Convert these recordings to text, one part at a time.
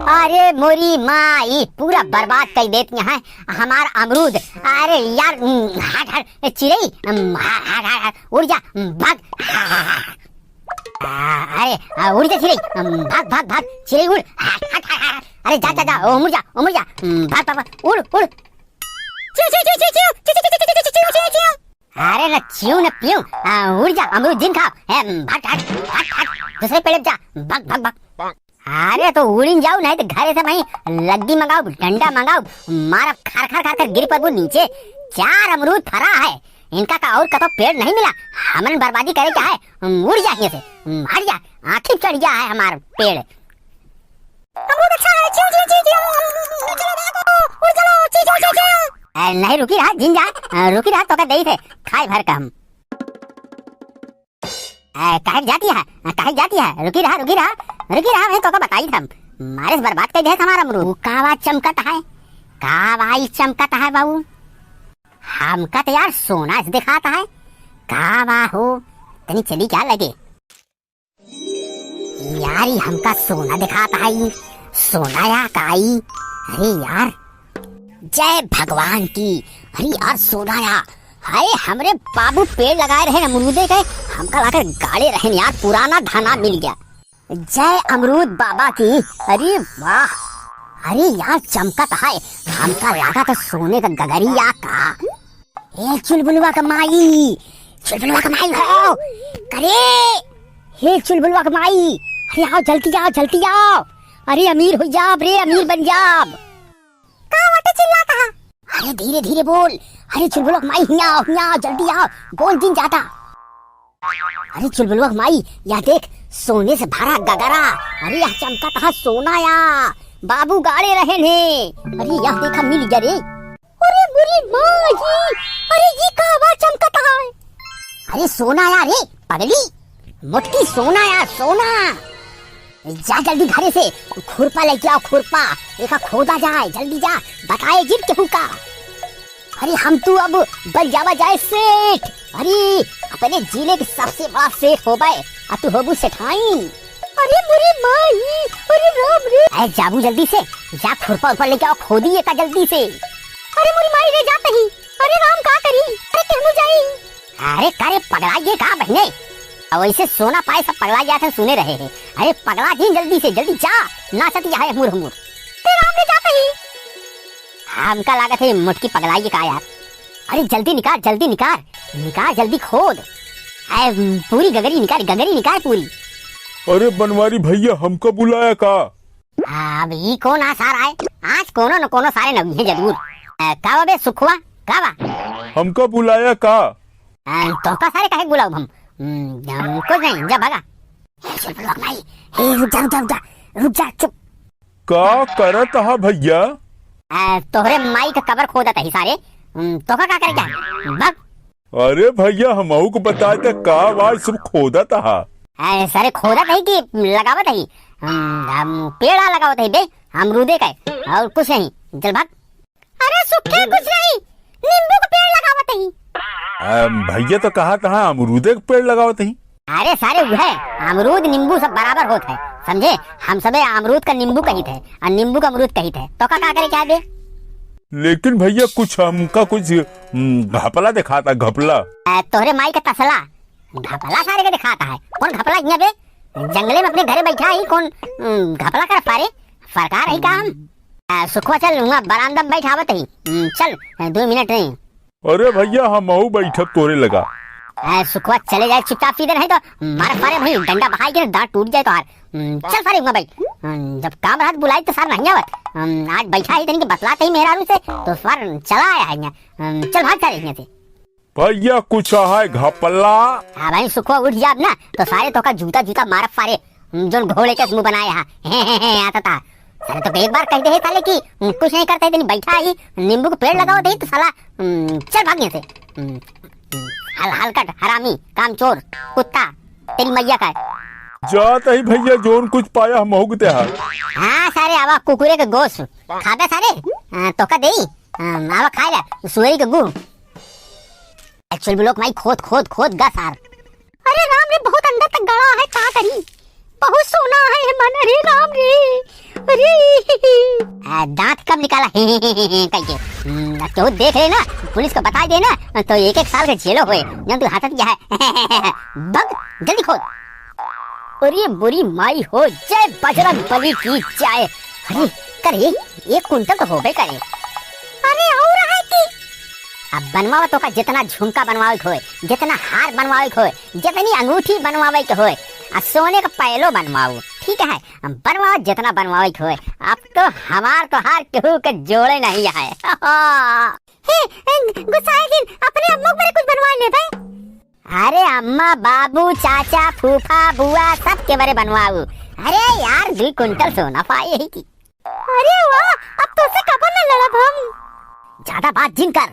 अरे मोरी माई पूरा बर्बाद कर देती है हमारा अमरूद। अरे यार हट हट चिड़ई उड़ जा भाग। अरे उड़ जा चिड़ई भाग भाग भाग चिड़ई उड़। अरे जा जा जा उड़ जा भाग भाग उड़ उड़। अरे न चियो न पियो उड़ जा अमरूद जिन खाओ भाग भाग भाग दूसरे पेड़ जा भाग भाग भाग। अरे तो उड़ीन जाओ नहीं तो घर से वहीं लग्गी मंगाओ डंडा मंगाओ मारा खार खार खार कर गिर पड़ू नीचे। 4 अमरूद फरा है इनका का और कतो पेड़ नहीं मिला हमन बर्बादी करे क्या है। उड़ जा यहाँ से हट जा आखिर चढ़ गया है हमारा पेड़। अमरूद अच्छा है चियो चियो चियो उड़ चलो चियो चियो चियो। नहीं रुकी रहा जिन जा रुकी रहा तो का दई थे खाए भर का हम काहे जाती है रुकी रहा मैं तो का बताई था मारे से बर्बाद कर दे हमारा अमरूद। कावा चमकता है कावाई चमकता है बाबू हमका तो यार सोना से दिखाता है कावा हो तनी चली क्या लगे यार हमका सोना दिखाता है सोना या काई। अरे यार जय भगवान की। अरे यार सोना या हाय हमरे बाबू पेड़ लगाए रहे अमरूदे के हमका लाकर गाड़े रहे यार पुराना धाना मिल गया। जय अमरूद बाबा की। अरे वाह अरे यार चमकत है हमका लगा तो सोने का गगरिया का। ए चुलबुलवा का माई हो करे हे चुलबुलवा का माई। अरे आओ जल्दी आओ अरे अमीर हो जा रे अमीर बन जा। चिल्लाता अरे धीरे धीरे बोल। अरे चुलबुलवा माई हिया जल्दी आओ बोल दिन जाता। अरे चुलबुलवा माई या देख सोने से भरा गगरा। अरे यह चमका था सोना या बाबू गाड़े रहे ने। अरे यह देखा मिल गया रे। अरे बुरी माई अरे ये कावा चमकता है। अरे सोना या रे पगली मुटकी सोना या सोना। जा जल्दी घरे से खुरपा लेके आओ खुरपा देखा खोदा जाए जल्दी जा बताए जिन केहू का। अरे हम तू अब बन जावा जाए सेठ। अरे अपने जिले के सबसे बड़ा सेठ हो गए अब तू होबू सेठाई। अरे मुरी माई अरे राम रे। अरे जाबू जल्दी से जा खुरपा ऊपर लेके आओ खोदी का जल्दी से। अरे मुरी माई रे जाते ही। अरे राम का करी अरे कहमु जाई। अरे करे पगला ये का बहने अब ऐसे सोना पाए सब पगला जाते सुने रहे हैं। अरे पगला जी जल्दी से जल्दी जा नाचती है मुर मुर राम रे जाते ही। हमका लागत है मुटकी पगलाई का यार। अरे जल्दी निकाल जल्दी खोद पूरी गगरी निकाल पूरी। अरे बनवारी भैया हमको बुलाया का। अब ये कौन आ सारा है आज कोनो न कोनो सारे नवी है जरूर। कावा बे सुखवा कावा हमको बुलाया का। तो का सारे काहे बुलाओ हम कुछ नहीं जा भागा। रुक जा चुप। का करत हा भैया। तोहरे माई का कबर खोदा था ही सारे तो का करे क्या भाग। अरे भैया हमहू को बता दे का आवाज सब खोदा था। सारे खोदा था कि लगावत है पेड़ा लगावत है बे अमरूदे का और कुछ नहीं चल भाग। अरे सुखे कुछ नहीं नींबू का पेड़ लगावत है। भैया तो कहा था अमरूदे का पेड़ लगावत ही। अरे सारे वो है अमरूद नींबू सब बराबर होता है समझे। हम सबे अमरूद का नींबू कही थे और नींबू का अमरूद कही थे तो का करे क्या बे। लेकिन भैया कुछ हमका कुछ घपला दिखाता घपला। तोहरे माई का तसला घपला सारे का दिखाता है। कौन घपला यहाँ बे जंगले में अपने घरे बैठा ही कौन घपला कर पारे फरकार ही काम। सुखवा चल बरामदा में बैठावत ही चल 2 मिनट नहीं। अरे भैया हमहू बैठक तोरे लगा। सुखवा चले जाए चुपचाप सीधे नहीं तो मारे फारे भाई डंडा बहाई के दांत टूट जाए तो हार चल फारे भाई जब काम रात बुलाई तो सार नहीं आवत आज बैठा ही तनी के बतलाते ही मेहरारू से तो सार चला आया है यहाँ चल भाग सारे यहाँ से। भैया कुछ है घपला। हाँ भाई सुखवा उठ जाब ना तो सारे तो का जूता मारब फारे जो घोड़े के मुंह बनाया है आता था सारे तो एक बार कहते हैं साले की कुछ नहीं करते थे बैठा ही नींबू का पेड़ लगाओ दे तो साला चल भाग यहाँ से। हलकट हरामी काम चोर कुत्ता तेरी मैया का जाता ही भैया जोन कुछ पाया हम होगते हैं। हाँ सारे आवा कुकुरे के गोश्त खाबे सारे तो का देई आवा खा ले सुअरी के गु एक्चुअली लोग माई खोद गा सार। अरे राम रे बहुत अंदर तक गड़ा है का करी बहुत सोना है मन। अरे राम रे अरे दांत कब निकाला कहिए तो देख रहे ना, पुलिस को बता देना तो 1-1 साल के जेलो हुए जब तू हटत गया है। बग जल्दी खोल। अरे बुरी माई हो, जय बजरंग बली की जय। अरे करे 1 कुंटल तो हो गए करे। अरे हो रहा है कि अब बनवाओ तो का जितना झुमका बनवावे होए, जितना हार बनवावे होए, जितनी अंगूठी बनवावे के होए, आ सोने का पहलो बनवाओ, ठीक है, बनवाओ जितना बनवावे होए। अब तो हमार तो हार केहू के जोड़े नहीं है। हे गुस्साए दिन अपने अम्मा पर कुछ बनवा ले भाई। अरे अम्मा बाबू चाचा फूफा बुआ सब के बारे बनवाओ। अरे यार 2 कुंटल सोना पाए ही की। अरे वाह, अब तो से कब न लड़ब हम। ज्यादा बात जिन कर,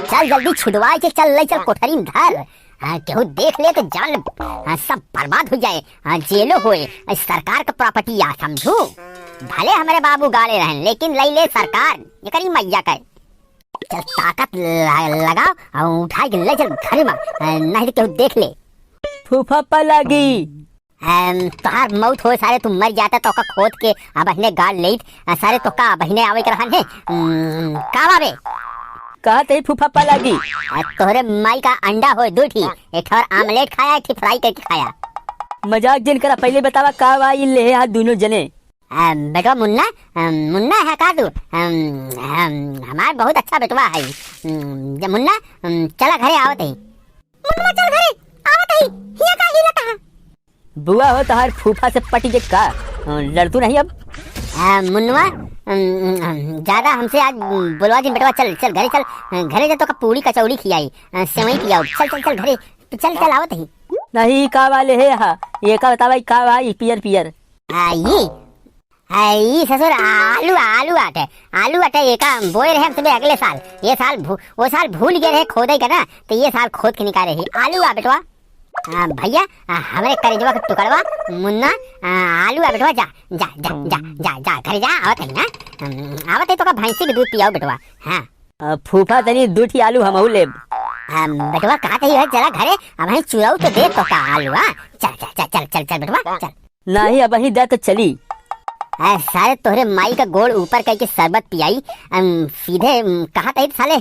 चल जल्दी छुड़वाए के चल ले, चल कोठरी में धर। केहू देख ले तो जान सब बर्बाद हो जाए, जेलो होए, सरकार का प्रॉपर्टी या समझू। भले हमारे बाबू गाले रहन लेकिन लई ले सरकार, ये करी मैया का। चल ताकत लगाओ और उठा के ले चल घर में, नहीं तो केहू देख ले। फूफा पलागी तोहार मौत हो सारे, तुम मर जाता तो का खोद के अब बहने गाड़ ले सारे, तो का बहने आवे के रहन है कावा बे। कहा थे फूफा पलागी तोहरे माई का अंडा हो 2 ठी, एक और आमलेट खाया, एक फ्राई करके खाया। मजाक जिन करा, पहले बतावा का वाई ले हां दोनों जने। बेटवा मुन्ना, मुन्ना है का तू? हमार बहुत अच्छा बेटवा है मुन्ना। चला घरे आवत है। मुन्ना चल घरे आवत है, हिया का हिलता है। बुआ हो तहार फूफा से पटी के का लड़तू नहीं अब? मुन्ना ज्यादा हमसे आज बुलवा दिन बेटवा, चल चल घरे, चल घरे जा तो का पूरी कचौड़ी खियाई, सेवई खियाओ, चल चल चल घरे, चल चल आवत है। नहीं का वाले है हा, ये का बतावा का वाई पियर पियर। ये ससुर आलू आलू आटे, आलू आटे एका बोए रहे हम सब अगले साल। ये साल वो साल भूल गए रहे खोदे का ना, तो ये साल खोद के निकाले ही आलू आ बेटवा। भैया हमारे करेजवा का टुकड़वा मुन्ना, आलू आ बेटवा, जा जा जा जा जा जा घरे जा, आवत है ना, आवत है तो का भैंसी के दूध पियाओ बेटवा। हाँ फूफा तनी 2 ठी आलू हमहू लेब। बेटवा कहा कही है जरा घरे, अब हम चुराऊ तो दे तो का आलू। चल चल चल चल चल चल बेटवा चल। नहीं अब ही दे तो चली। सारे तोहरे माई का गोड़ ऊपर करके शरबत पियाई, सीधे कहा था साले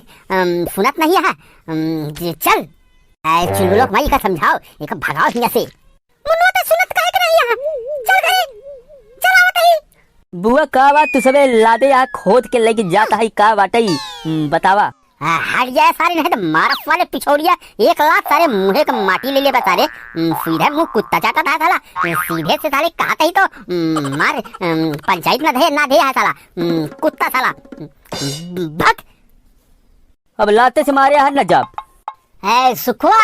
सुनत नहीं है। चल चुलबुलो माई का समझाओ, एक भगाओ हिया से। मुन्ना तो सुनत काहे के नहीं है, चल घरे चल आवत है। बुआ का बात तू सबे लादे आ खोद के लेके जाता है का बाटई बतावा। हट जाए सारे, नहीं तो मारस वाले पिछोड़िया 1 लाख सारे मुँहे का माटी ले ले सारे, सीधे मुँह कुत्ता चाटा था साला, सीधे से साले कहते ही तो मार पंचायत ना दे है साला, कुत्ता साला भग। अब लाते से मारे हर न जाब। सुखुआ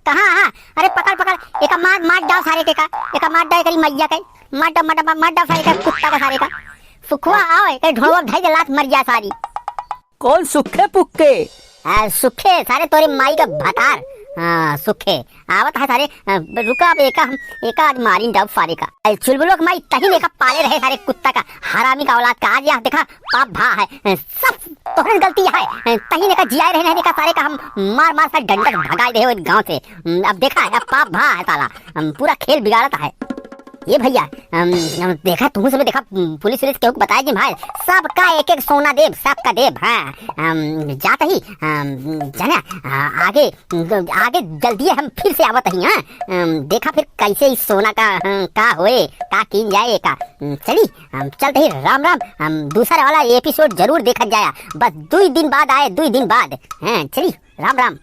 कहाँ? अरे पकड़ पकड़, एक मार डाल सारे के का, एक मार डाल करी मैया के, मार डाल सारे का कुत्ता का सारे का। सुखुआ आओ, एक ढोलक ढाई के लात मर जा सारी। कौन सुखे पुक्के? सुखे सारे तोरे माई का भतार, सुखे आवत है सारे। रुका अब एका आज मारी डाउ सारे का। चुलबुलो के माई तही लेका पाले रहे सारे कुत्ता का, हरामी का औलाद का। आज यहाँ देखा पाप भा है, सब तोहरे गलती है, तही लेका जियाए रहे नहीं देखा सारे का, हम मार मार सा डंडक भगाए दे गाँव से। अब देखा है, अब पाप भा है साला, पूरा खेल बिगाड़ता है। ये भैया देखा तुम सब देखा, पुलिस केहू को बताया जी भाई सबका 1-1 सोना देव, सबका देव। हाँ जाता ही जाना आगे आगे जल्दी हम फिर से आवत ही। देखा फिर कैसे इस सोना का होए का कीन जाए का। चली चलते ही राम राम, दूसरा वाला एपिसोड जरूर देखा जाया, बस 2 दिन बाद आए, 2 दिन बाद। हाँ चली राम राम।